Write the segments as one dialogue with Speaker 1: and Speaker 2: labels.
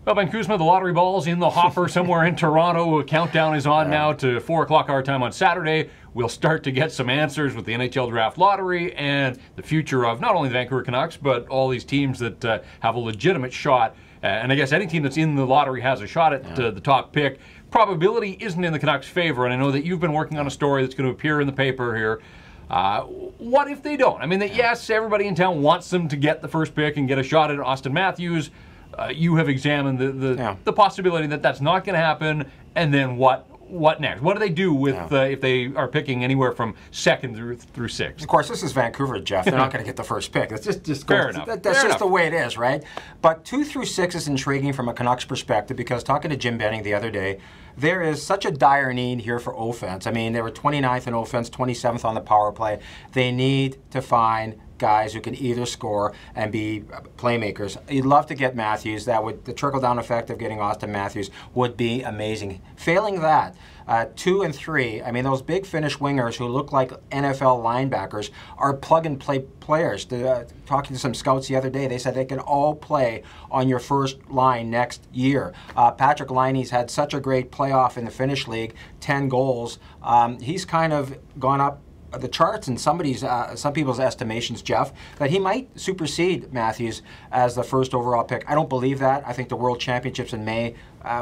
Speaker 1: Well, Ben Kuzma, the lottery ball's in the hopper somewhere in Toronto. A countdown is on now to 4 o'clock our time on Saturday. We'll start to get some answers with the NHL Draft Lottery and the future of not only the Vancouver Canucks, but all these teams that have a legitimate shot. And I guess any team that's in the lottery has a shot at the top pick. Probability isn't in the Canucks' favor, and I know that you've been working on a story that's going to appear in the paper here. What if they don't? I mean, yes, everybody in town wants them to get the first pick and get a shot at Austin Matthews. You have examined the possibility that that's not going to happen, and then what next? What do they do with if they are picking anywhere from second through sixth?
Speaker 2: Of course, this is Vancouver, Jeff. They're not going to get the first pick. That's just
Speaker 1: fair enough.
Speaker 2: That's just the way it is, right? But 2 through 6 is intriguing from a Canucks perspective because talking to Jim Benning the other day, there is such a dire need here for offense. I mean, they were 29th in offense, 27th on the power play. They need to find guys who can either score and be playmakers. You'd love to get Matthews. The trickle-down effect of getting Austin Matthews would be amazing. Failing that, 2 and 3, I mean, those big Finnish wingers who look like NFL linebackers are plug-and-play players. Talking to some scouts the other day, they said they can all play on your first line next year. Patrick Laine's had such a great playoff in the Finnish league, 10 goals. He's kind of gone up the charts in some people's estimations, Jeff, that he might supersede Matthews as the first overall pick. I don't believe that. I think the World Championships in May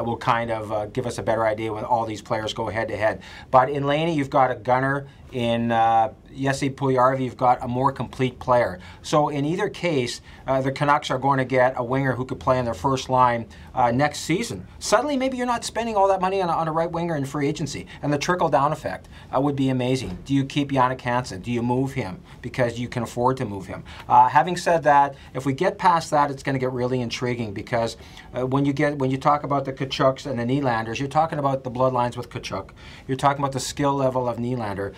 Speaker 2: will kind of give us a better idea when all these players go head-to-head. But in Laine, you've got a gunner. In Jesse Puljujarvi, you've got a more complete player. So in either case, the Canucks are going to get a winger who could play in their first line next season. Suddenly, maybe you're not spending all that money on a right winger in free agency. And the trickle-down effect would be amazing. Do you keep Jannik Hansen? Do you move him because you can afford to move him? Having said that, if we get past that, it's going to get really intriguing because when you talk about the Tkachuks and the Nylanders, you're talking about the bloodlines with Tkachuk. You're talking about the skill level of Nylander.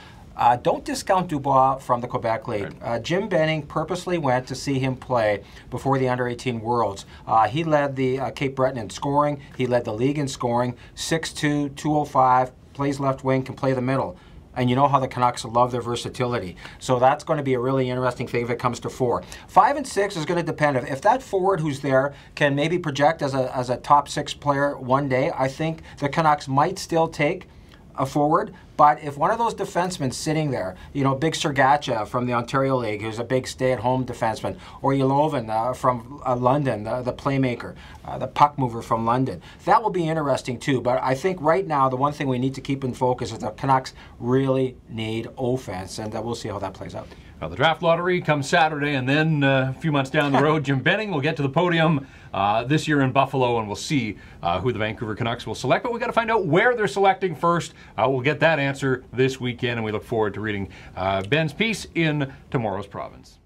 Speaker 2: Don't discount Dubois from the Quebec League. Jim Benning purposely went to see him play before the Under-18 Worlds. He led the Cape Breton in scoring. He led the league in scoring. 6'2", 205, plays left wing, can play the middle. And you know how the Canucks love their versatility. So that's going to be a really interesting thing if it comes to 4. 5 and 6 is going to depend. If that forward who's there can maybe project as a top 6 player one day, I think the Canucks might still take a forward. But if one of those defensemen sitting there, you know, Big Sergachev from the Ontario League, who's a big stay-at-home defenseman, or Yelovin from London, the playmaker, the puck mover from London, that will be interesting too. But I think right now the one thing we need to keep in focus is the Canucks really need offense, and we'll see how that plays out.
Speaker 1: Well, the draft lottery comes Saturday, and then a few months down the road, Jim Benning will get to the podium this year in Buffalo, and we'll see who the Vancouver Canucks will select. But we've got to find out where they're selecting first. We'll get that answer this weekend, and we look forward to reading Ben's piece in tomorrow's Province.